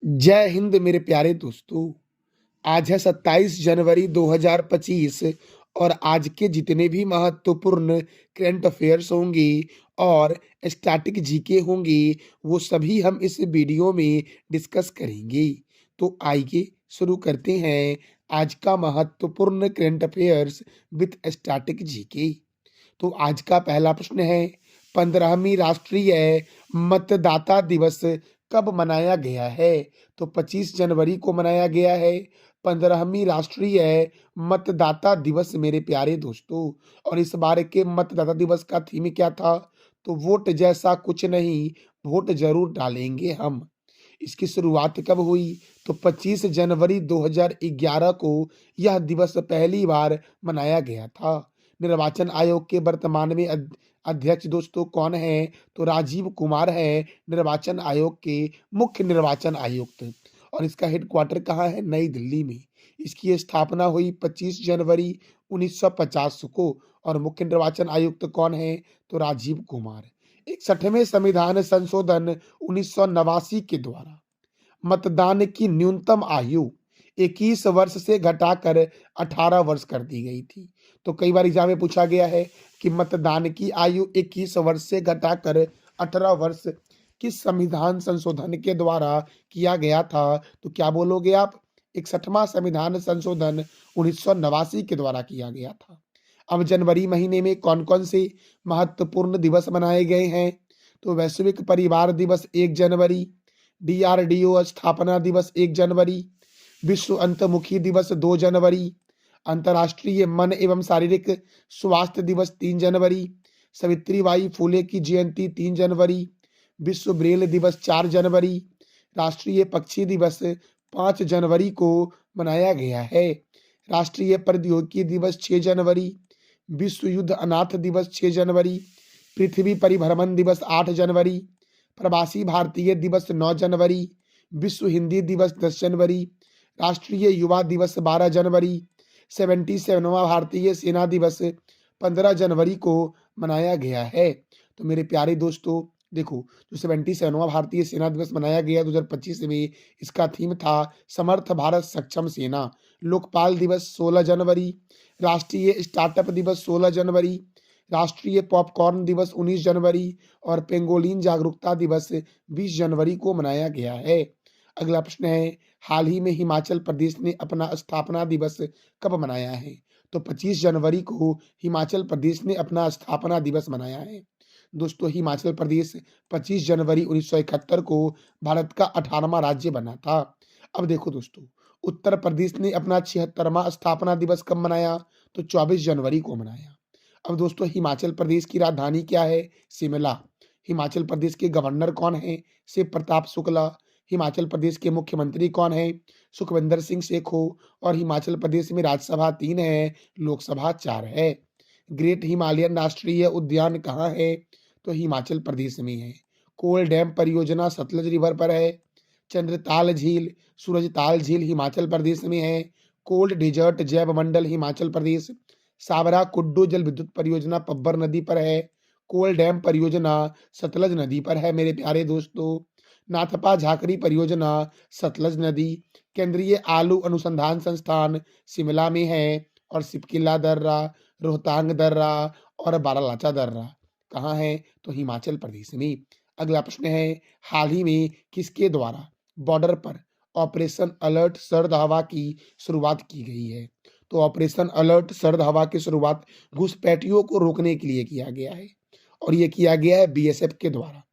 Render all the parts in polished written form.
जय हिंद मेरे प्यारे दोस्तों। आज है 27 जनवरी 2025 और आज के जितने भी महत्वपूर्ण करंट अफेयर्स होंगे और स्टैटिक जीके होंगे वो सभी हम इस वीडियो में डिस्कस करेंगे। तो आइए शुरू करते हैं आज का महत्वपूर्ण current affairs with static GK. तो आज का पहला प्रश्न है, 15वीं राष्ट्रीय मतदाता दिवस कब मनाया गया है? तो 25 जनवरी को मनाया गया है 15वीं राष्ट्रीय मतदाता दिवस मेरे प्यारे दोस्तों। और इस बार के मतदाता दिवस का थीम क्या था? तो वोट जैसा कुछ नहीं, वोट जरूर डालेंगे हम। इसकी शुरुआत कब हुई? तो 25 जनवरी 2011 को यह दिवस पहली बार मनाया गया था। निर्वाचन आयोग के वर्तमान में अध्यक्ष दोस्तों कौन है? तो राजीव कुमार है निर्वाचन आयोग के मुख्य निर्वाचन आयुक्त। और इसका हेडक्वार्टर कहाँ है? नई दिल्ली में। इसकी स्थापना हुई 25 जनवरी 1950 को। और मुख्य निर्वाचन आयुक्त कौन है? तो राजीव कुमार। 61वें संविधान संशोधन 1989 के द्वारा मतदान की न्यूनतम आयु 21 वर्ष से घटाकर 18 वर्ष कर दी गई थी। तो कई बार एग्जाम में पूछा गया है कि मतदान की आयु 21 वर्ष से घटाकर 18 वर्ष किस संविधान संशोधन के द्वारा किया गया था? तो क्या बोलोगे आप? 61वां संविधान संशोधन 1989 के द्वारा किया गया था। अब जनवरी महीने में कौन कौन से महत्वपूर्ण दिवस मनाए गए हैं? तो वैश्विक परिवार दिवस 1 जनवरी, DRDO स्थापना दिवस 1 जनवरी, विश्व अंतर्मुखी दिवस 2 जनवरी, अंतर्राष्ट्रीय मन एवं शारीरिक स्वास्थ्य दिवस 3 जनवरी, सावित्रीबाई फुले की जयंती 3 जनवरी, विश्व ब्रेल दिवस 4 जनवरी, राष्ट्रीय पक्षी दिवस 5 जनवरी को मनाया गया है, राष्ट्रीय प्रौद्योगिकी दिवस 6 जनवरी, विश्व युद्ध अनाथ दिवस 6 जनवरी, पृथ्वी परिभ्रमण दिवस 8 जनवरी, प्रवासी भारतीय दिवस 9 जनवरी, विश्व हिंदी दिवस 10 जनवरी, राष्ट्रीय युवा दिवस 12 जनवरी, 77वां भारतीय सेना दिवस 15 जनवरी को मनाया गया है। तो मेरे प्यारे दोस्तों देखो, जो 77वां भारतीय सेना दिवस मनाया गया 2025 में, इसका थीम था समर्थ भारत सक्षम सेना। लोकपाल दिवस 16 जनवरी, राष्ट्रीय स्टार्टअप दिवस 16 जनवरी, राष्ट्रीय पॉपकॉर्न दिवस 19 जनवरी और पेंगोलिन जागरूकता दिवस 20 जनवरी को मनाया गया है। अगला प्रश्न है, हाल ही में हिमाचल प्रदेश ने अपना स्थापना दिवस कब मनाया है? तो 25 जनवरी को हिमाचल प्रदेश ने अपना स्थापना दिवस मनाया है। दोस्तों हिमाचल प्रदेश 25 जनवरी 1971 को भारत का 18वां राज्य बना था। अब देखो दोस्तों, उत्तर प्रदेश ने अपना 76वां स्थापना दिवस कब मनाया? तो 24 जनवरी को मनाया। अब दोस्तों हिमाचल प्रदेश की राजधानी क्या है? शिमला। हिमाचल प्रदेश के गवर्नर कौन है? शिव प्रताप शुक्ला। हिमाचल प्रदेश के मुख्यमंत्री कौन है? सुखविंदर सिंह सेखो। और हिमाचल प्रदेश में राज्यसभा 3 है, लोकसभा 4 है। ग्रेट हिमालयन राष्ट्रीय उद्यान कहाँ है? तो हिमाचल प्रदेश में है। कोल डैम परियोजना सतलज रिवर पर है। चंद्रताल झील, सूरजताल झील हिमाचल प्रदेश में है। कोल्ड डेजर्ट जैव मंडल हिमाचल प्रदेश। साबरा कुड्डू जल विद्युत परियोजना पब्बर नदी पर है। कोल डैम परियोजना सतलज नदी पर है मेरे प्यारे दोस्तों। नाथपा झाकरी परियोजना सतलज नदी। केंद्रीय आलू अनुसंधान संस्थान शिमला में है। और सिपकिला दर्रा, रोहतांग दर्रा और बारालाचा दर्रा कहाँ है? तो हिमाचल प्रदेश में। अगला प्रश्न है, हाल ही में किसके द्वारा बॉर्डर पर ऑपरेशन अलर्ट सर्द हवा की शुरुआत की गई है? तो ऑपरेशन अलर्ट सर्द हवा की शुरुआत घुसपैठियों को रोकने के लिए किया गया है। और यह किया गया है बीएसएफ के द्वारा।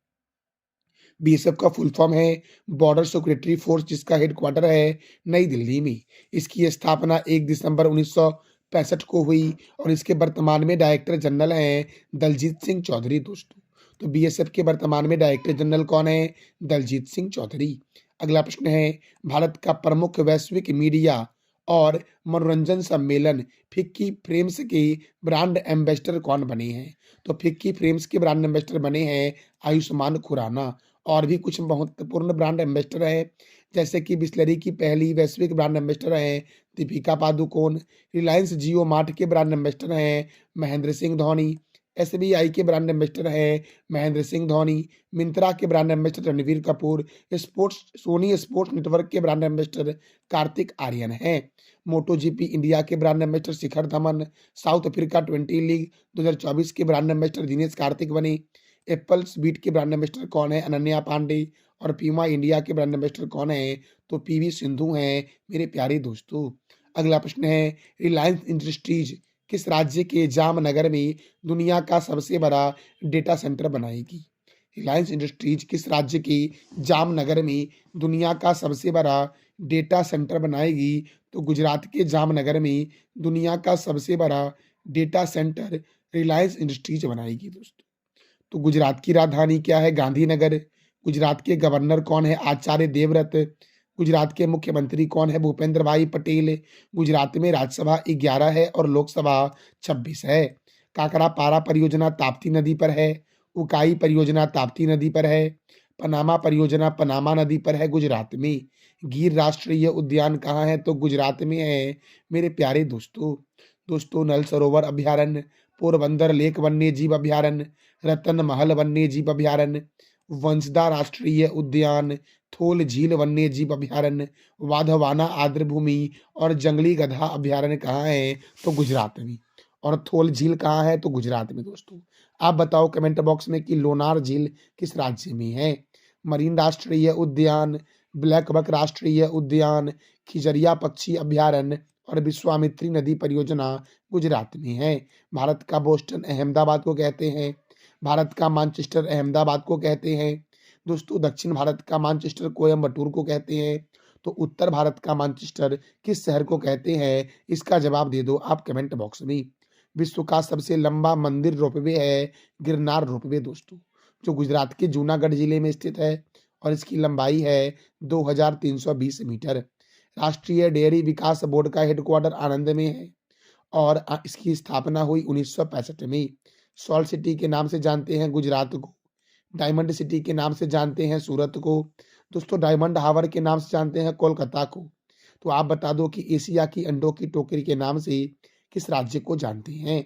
बीएसएफ का फुल फॉर्म है बॉर्डर सिक्योरिटी फोर्स, जिसका हेडक्वार्टर है नई दिल्ली में। इसकी स्थापना 1 दिसंबर 1965 को हुई। और इसके वर्तमान में डायरेक्टर जनरल हैं दलजीत सिंह चौधरी दोस्तों। तो बीएसएफ के वर्तमान में डायरेक्टर जनरल कौन है? दलजीत सिंह चौधरी। अगला प्रश्न है, भारत का प्रमुख वैश्विक मीडिया और मनोरंजन सम्मेलन फिक्की फ्रेम्स के ब्रांड एम्बेसडर कौन बने हैं? तो फिक्की फ्रेम्स के ब्रांड एम्बेसडर बने हैं आयुष्मान खुराना। और भी कुछ महत्वपूर्ण ब्रांड एम्बेसडर हैं, जैसे कि बिस्लरी की पहली वैश्विक ब्रांड एम्बेसडर हैं दीपिका पादुकोण। रिलायंस जियो मार्ट के ब्रांड एम्बेसडर हैं महेंद्र सिंह धोनी। एसबीआई के ब्रांड एम्बेसडर हैं महेंद्र सिंह धोनी। मिंत्रा के brand ambassador Ranveer Kapoor. Sony Sports Network के ब्रांड एम्बेसडर कार्तिक आर्यन हैं। मोटो जीपी इंडिया के brand ambassador Shikhar Dhawan. South Africa 20 league 2024 के ब्रांड एम्बेसडर दिनेश कार्तिक बने। एप्पल्स बीट के ब्रांड एम्बेसडर कौन है? अनन्या पांडे। और पीमा इंडिया के ब्रांड एम्बेसडर कौन है? तो पीवी सिंधु हैं मेरे प्यारे दोस्तों। अगला प्रश्न है, रिलायंस इंडस्ट्रीज किस राज्य के जामनगर में दुनिया का सबसे बड़ा डेटा सेंटर बनाएगी? रिलायंस इंडस्ट्रीज किस राज्य के जामनगर में दुनिया का सबसे बड़ा डेटा सेंटर बनाएगी? तो गुजरात के जामनगर में दुनिया का सबसे बड़ा डेटा सेंटर रिलायंस इंडस्ट्रीज बनाएगी दोस्तों। तो गुजरात की राजधानी क्या है? गांधीनगर। गुजरात के गवर्नर कौन है? आचार्य देवव्रत। गुजरात के मुख्यमंत्री कौन है? भूपेंद्र भाई पटेल। गुजरात में राज्यसभा 11 है और लोकसभा 26 है। काकड़ा पारा परियोजना ताप्ती नदी पर है। उकाई परियोजना ताप्ती नदी पर है। पनामा परियोजना पनामा नदी पर है गुजरात में। गिर राष्ट्रीय उद्यान कहाँ है? तो गुजरात में है मेरे प्यारे दोस्तों नल सरोवर अभ्यारण्य, पोरबंदर लेक वन्य जीव अभ्यारण्य, रतन महल वन्य जीव अभ्यारण्य, वंशदा राष्ट्रीय उद्यान, थोल झील वन्य जीव अभ्यारण्य, वाधवाना आर्द्र भूमि और जंगली गधा अभ्यारण्य कहाँ है? तो गुजरात में। और थोल झील कहाँ है? तो गुजरात में दोस्तों। आप बताओ कमेंट बॉक्स में कि लोनार झील किस राज्य में है? मरीन राष्ट्रीय उद्यान, ब्लैक बक राष्ट्रीय उद्यान, खिजरिया पक्षी अभ्यारण्य और विश्वामित्री नदी परियोजना गुजरात में है। भारत का बोस्टन अहमदाबाद को कहते हैं। भारत का मानचेस्टर अहमदाबाद को कहते हैं दोस्तों। दक्षिण भारत का मानचेस्टर कोयम्बटूर को कहते हैं। तो उत्तर भारत का मानचेस्टर किस शहर को कहते हैं? इसका जवाब दे दो आप कमेंट बॉक्स में। विश्व का सबसे लंबा मंदिर रोपवे है गिरनार रोपवे दोस्तों, जो गुजरात के जूनागढ़ जिले में स्थित है और इसकी लंबाई है 2320 मीटर। राष्ट्रीय डेयरी विकास बोर्ड का हेडक्वार्टर आनंद में है और इसकी स्थापना हुई 1965 में। सॉल्ट सिटी के नाम से जानते हैं गुजरात को। डायमंड सिटी के नाम से जानते हैं सूरत को। दोस्तों डायमंड हावर के नाम से जानते हैं कोलकाता को। तो आप बता दो कि एशिया की अंडों की टोकरी के नाम से किस राज्य को जानते हैं?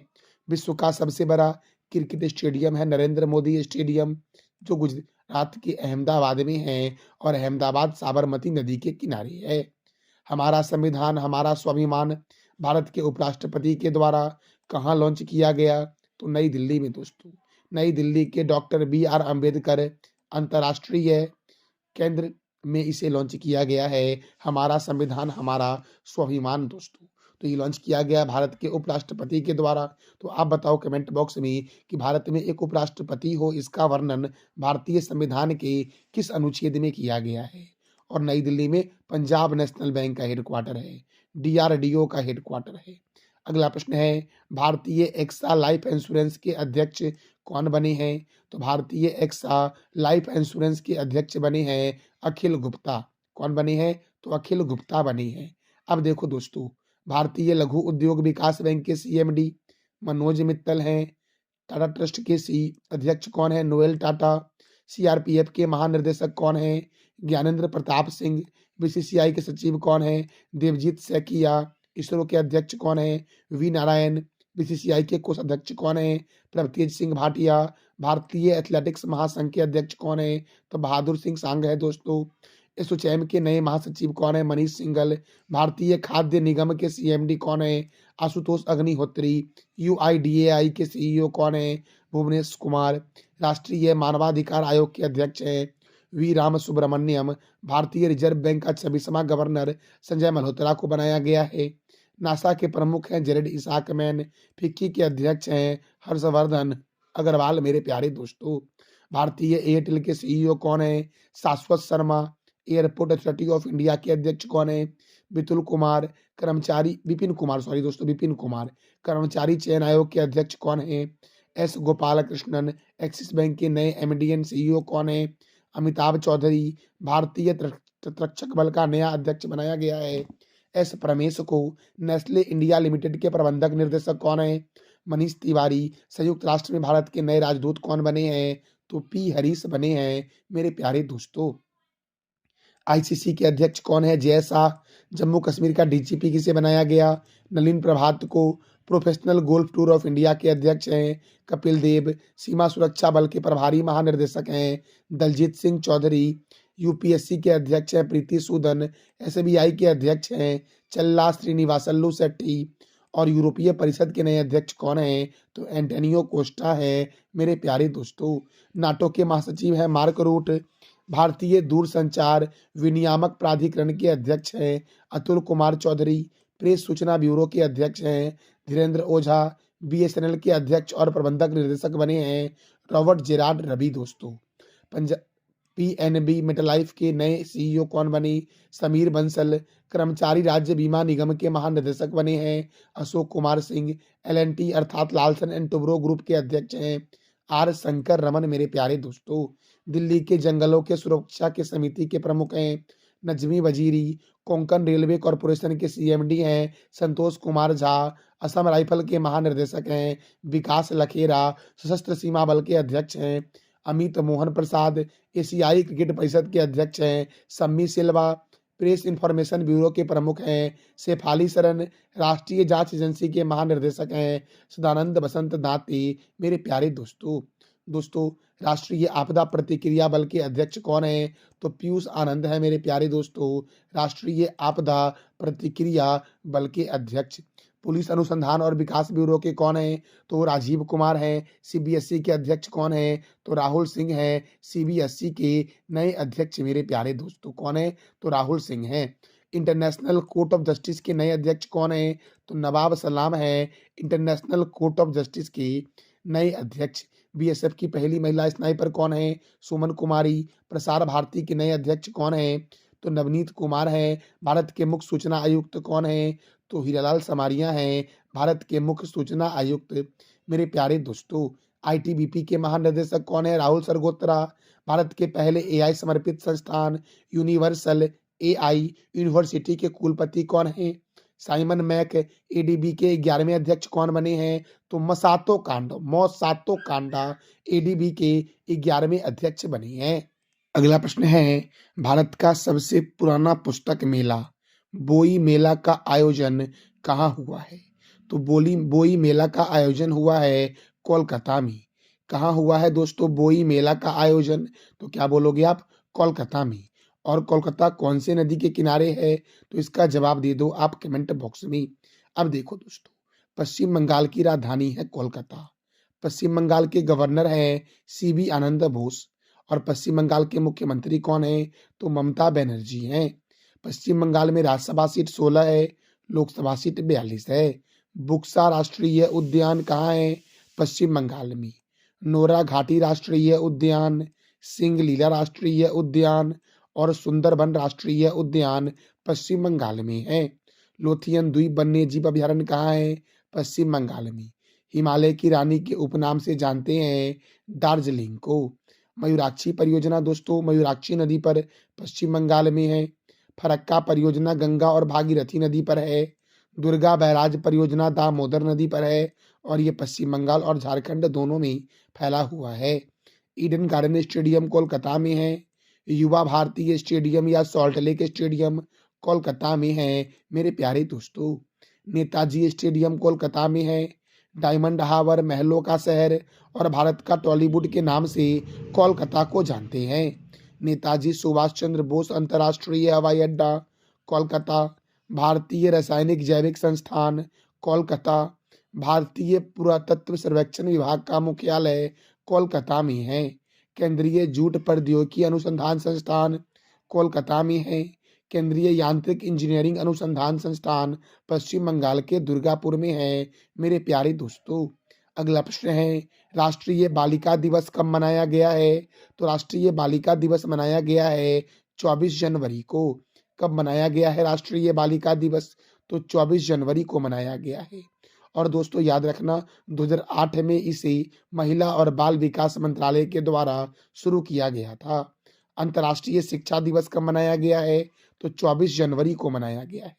विश्व का सबसे बड़ा क्रिकेट स्टेडियम है नरेंद्र मोदी स्टेडियम, जो गुजरात के अहमदाबाद में है और अहमदाबाद साबरमती नदी के किनारे है। हमारा संविधान हमारा स्वाभिमान भारत के उपराष्ट्रपति के द्वारा कहाँ लॉन्च किया गया? तो नई दिल्ली में दोस्तों। नई दिल्ली के डॉक्टर BR अम्बेडकर अंतर्राष्ट्रीय केंद्र में इसे लॉन्च किया गया है। हमारा संविधान हमारा स्वाभिमान दोस्तों। तो ये लॉन्च किया गया भारत के उपराष्ट्रपति के द्वारा। तो आप बताओ कमेंट बॉक्स में कि भारत में एक उपराष्ट्रपति हो, इसका वर्णन भारतीय संविधान के किस अनुच्छेद में किया गया है? और नई दिल्ली में पंजाब नेशनल बैंक का हेडक्वार्टर है, DRDO का हेडक्वार्टर है। अगला प्रश्न है, भारतीय एक्सा लाइफ इंश्योरेंस के अध्यक्ष कौन बने हैं? तो भारतीय एक्सा लाइफ इंश्योरेंस के अध्यक्ष बने हैं अखिल गुप्ता। कौन बने हैं? तो अखिल गुप्ता बने हैं। अब देखो दोस्तों, भारतीय लघु उद्योग विकास बैंक के CMD मनोज मित्तल हैं। टाटा ट्रस्ट के अध्यक्ष कौन है? नोएल टाटा। CRPF के महानिर्देशक कौन है? ज्ञानेंद्र प्रताप सिंह। BCCI के सचिव कौन है? देवजीत सैकिया। इसरो के अध्यक्ष कौन है? V नारायण। BCCI के कोषाध्यक्ष कौन है? प्रभतेज सिंह भाटिया। भारतीय एथलेटिक्स महासंघ के अध्यक्ष कौन है? तो बहादुर सिंह सांग है दोस्तों। एसोचैम के नए महासचिव कौन है? मनीष सिंघल। भारतीय खाद्य निगम के CMD कौन है? आशुतोष अग्निहोत्री। UIDAI के CEO कौन है? भुवनेश कुमार। राष्ट्रीय मानवाधिकार आयोग के अध्यक्ष हैं V राम सुब्रमण्यम। भारतीय रिजर्व बैंक का 26वां गवर्नर संजय मल्होत्रा को बनाया गया है। नासा के प्रमुख हैं जेरेड इसाक मैन। फिक्की के अध्यक्ष हैं हर्षवर्धन अग्रवाल मेरे प्यारे दोस्तों। भारतीय एयरटेल के CEO कौन है? शाश्वत Sharma. Airport authority of India के अध्यक्ष कौन है? विपुल कुमार। विपिन कुमार। कर्मचारी चयन आयोग के अध्यक्ष कौन है? S गोपालकृष्णन। एक्सिस बैंक के नए MD एंड CEO कौन है? अमिताभ चौधरी। भारतीय तटरक्षक बल का नया अध्यक्ष बनाया गया है S परमेश को। नेस्ले इंडिया लिमिटेड के प्रबंधक निर्देशक कौन है? मनीष तिवारी। संयुक्त राष्ट्र में भारत के नए राजदूत कौन बने हैं? तो P हरीश बने हैं मेरे प्यारे दोस्तों। ICC के अध्यक्ष कौन है? जय शाह। जम्मू कश्मीर का DGP किसे बनाया गया? नलिन प्रभात को। Professional golf tour of India के अध्यक्ष हैं कपिल देव। सीमा सुरक्षा बल के प्रभारी महानिर्देशक हैं दलजीत सिंह चौधरी। यूपीएससी के अध्यक्ष हैं प्रीति सूदन। एसबीआई के अध्यक्ष हैं चल्ला श्रीनिवासल्लू शेट्टी। और यूरोपीय परिषद के नए अध्यक्ष कौन हैं? तो एंटोनियो कोस्टा है मेरे प्यारे दोस्तों। नाटो के महासचिव हैं मार्क रूट। भारतीय दूरसंचार विनियामक प्राधिकरण के अध्यक्ष हैं अतुल कुमार चौधरी। प्रेस सूचना ब्यूरो के अध्यक्ष हैं धीरेन्द्र ओझा। बीएसएनएल के अध्यक्ष और प्रबंधक निर्देशक बने हैं रॉबर्ट जेरार्ड रवि दोस्तों। पंजाब पीएनबी मेटलाइफ के नए सीईओ कौन बने? समीर बंसल। कर्मचारी राज्य बीमा निगम के महानिदेशक बने हैं अशोक कुमार सिंह। एलएनटी अर्थात लार्सन एंड टुब्रो ग्रुप के अध्यक्ष हैं आर शंकर रमन मेरे प्यारे दोस्तों। दिल्ली के जंगलों के सुरक्षा के समिति के प्रमुख हैं नजमी वजीरी। कोंकण रेलवे कॉरपोरेशन के सीएमडी हैं संतोष कुमार झा। असम राइफल के महानिर्देशक हैं विकास लखेरा। सशस्त्र सीमा बल के अध्यक्ष हैं अमित मोहन प्रसाद। एशियाई क्रिकेट परिषद के अध्यक्ष हैं सम्मी सिल्वा। प्रेस इंफॉर्मेशन ब्यूरो के प्रमुख हैं शेफाली सरन। राष्ट्रीय जांच एजेंसी के महानिर्देशक हैं सदानंद बसंत दाती मेरे प्यारे दोस्तों राष्ट्रीय आपदा प्रतिक्रिया बल के अध्यक्ष कौन है? तो पीयूष आनंद है मेरे प्यारे दोस्तों राष्ट्रीय आपदा प्रतिक्रिया बल के अध्यक्ष। पुलिस अनुसंधान और विकास ब्यूरो के कौन है? तो राजीव कुमार हैं। सीबीएसई के अध्यक्ष कौन है? तो राहुल सिंह हैं। सीबीएसई के नए अध्यक्ष मेरे प्यारे दोस्तों कौन है? तो राहुल सिंह हैं। इंटरनेशनल कोर्ट ऑफ जस्टिस के नए अध्यक्ष कौन है? तो नवाब सलाम है इंटरनेशनल कोर्ट ऑफ जस्टिस के नए अध्यक्ष। बीएसएफ की पहली महिला स्नाइपर कौन है? सुमन कुमारी। प्रसार भारती के नए अध्यक्ष कौन है? तो नवनीत कुमार हैं। भारत के मुख्य सूचना आयुक्त कौन है? तो हीरालाल समारिया हैं भारत के मुख्य सूचना आयुक्त मेरे प्यारे दोस्तों। आईटीबीपी के महानिदेशक कौन है? राहुल सरगोत्रा। भारत के पहले एआई समर्पित संस्थान यूनिवर्सल एआई यूनिवर्सिटी के कुलपति कौन है? Simon Mac. एडीबी के 11वें अध्यक्ष कौन बने हैं? तो मसातो कांडा एडीबी के 11वें अध्यक्ष बने हैं। अगला प्रश्न है भारत का सबसे पुराना पुस्तक मेला बोई मेला का आयोजन कहाँ हुआ है? तो बोई मेला का आयोजन हुआ है कोलकाता में। कहाँ हुआ है दोस्तों बोई मेला का आयोजन? तो क्या बोलोगे आप? कोलकाता में। और कोलकाता कौन से नदी के किनारे है? तो इसका जवाब दे दो आप कमेंट बॉक्स में। अब देखो दोस्तों पश्चिम बंगाल की राजधानी है कोलकाता। पश्चिम बंगाल के गवर्नर हैं सीबी आनंद बोस। और पश्चिम बंगाल के मुख्यमंत्री कौन है? तो ममता बनर्जी हैं। पश्चिम बंगाल में राज्यसभा सीट 16 है लोकसभा सीट 42 है। बुक्सा राष्ट्रीय उद्यान कहाँ है? पश्चिम बंगाल में। नोरा घाटी राष्ट्रीय उद्यान, सिंगलीला राष्ट्रीय उद्यान और सुंदरबन राष्ट्रीय उद्यान पश्चिम बंगाल में है। लोथियन द्वीप वन्यजीव अभयारण्य कहाँ है? पश्चिम बंगाल में। हिमालय की रानी के उपनाम से जानते हैं दार्जिलिंग को। मयूराक्षी परियोजना दोस्तों मयूराक्षी नदी पर पश्चिम बंगाल में है। फरक्का परियोजना गंगा और भागीरथी नदी पर है। दुर्गा बैराज परियोजना दामोदर नदी पर है और ये पश्चिम बंगाल और झारखंड दोनों में फैला हुआ है। ईडन गार्डन स्टेडियम कोलकाता में है। युवा भारतीय स्टेडियम या सॉल्ट लेक स्टेडियम कोलकाता में है मेरे प्यारे दोस्तों। नेताजी स्टेडियम कोलकाता में है। डायमंड हार्बर महलों का शहर और भारत का टॉलीवुड के नाम से कोलकाता को जानते हैं। नेताजी सुभाष चंद्र बोस अंतर्राष्ट्रीय हवाई अड्डा कोलकाता। भारतीय रासायनिक जैविक संस्थान कोलकाता। भारतीय पुरातत्व सर्वेक्षण विभाग का मुख्यालय कोलकाता में है। केंद्रीय जूट प्रौद्योगिकी अनुसंधान संस्थान कोलकाता में है। केंद्रीय यांत्रिक इंजीनियरिंग अनुसंधान संस्थान पश्चिम बंगाल के दुर्गापुर में है मेरे प्यारे दोस्तों। अगला प्रश्न है राष्ट्रीय बालिका दिवस कब मनाया गया है? तो राष्ट्रीय बालिका दिवस मनाया गया है 24 जनवरी को। कब मनाया गया है राष्ट्रीय बालिका दिवस? तो 24 जनवरी को मनाया गया है। और दोस्तों याद रखना 2008 में इसे महिला और बाल विकास मंत्रालय के द्वारा शुरू किया गया था। अंतर्राष्ट्रीय शिक्षा दिवस कब मनाया गया है? तो 24 जनवरी को मनाया गया है।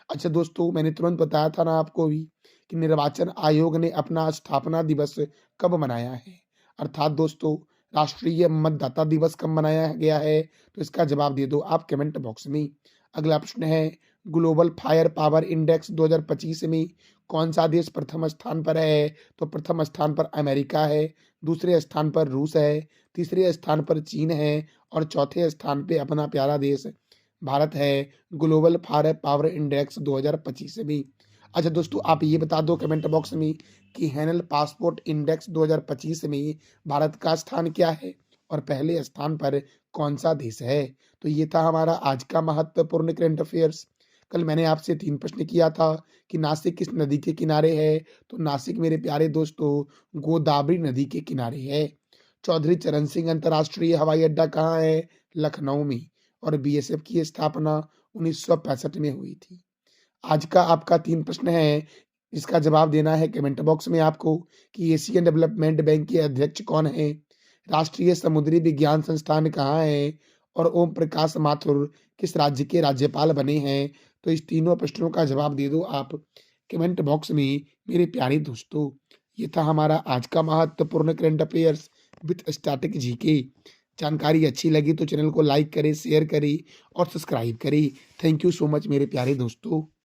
अच्छा दोस्तों मैंने तुरंत बताया था ना आपको भी कि निर्वाचन आयोग ने अपना स्थापना दिवस कब मनाया है, अर्थात दोस्तों राष्ट्रीय मतदाता दिवस कब मनाया गया है? तो इसका जवाब दे दो आप कमेंट बॉक्स में। अगला प्रश्न है ग्लोबल फायर पावर इंडेक्स 2025 में कौन सा देश प्रथम स्थान पर है? तो प्रथम स्थान पर अमेरिका है, दूसरे स्थान पर रूस है, तीसरे स्थान पर चीन है और चौथे स्थान पे अपना प्यारा देश भारत है ग्लोबल फायर पावर इंडेक्स 2025 में। अच्छा दोस्तों, आप ये बता दो कमेंट बॉक्स में कि हैनल पासपोर्ट इंडेक्स 2025 में भारत का स्थान क्या है और पहले स्थान पर कौन सा देश है? तो ये था हमारा आज का महत्वपूर्ण करंट अफेयर्स। कल मैंने आपसे 3 प्रश्न किया था कि नासिक किस नदी के किनारे है? तो नासिक मेरे प्यारे दोस्तों गोदावरी नदी के किनारे है। चौधरी चरण सिंह अंतर्राष्ट्रीय हवाई अड्डा कहाँ है? लखनऊ में। और बीएसएफ की स्थापना 1965 में हुई थी। आज का आपका 3 प्रश्न है, इसका जवाब देना है कमेंट बॉक्स में आपको कि एशियन डेवलपमेंट बैंक के अध्यक्ष कौन है? राष्ट्रीय समुद्री विज्ञान संस्थान कहाँ है? और ओम प्रकाश माथुर किस राज्य के राज्यपाल बने हैं? तो इस तीनों प्रश्नों का जवाब दे दो आप कमेंट बॉक्स में मेरे प्यारे दोस्तों। ये था हमारा आज का महत्वपूर्ण current affairs with static GK. जानकारी अच्छी लगी तो चैनल को लाइक करें, शेयर करें और सब्सक्राइब करें। थैंक यू सो मच मेरे प्यारे दोस्तों।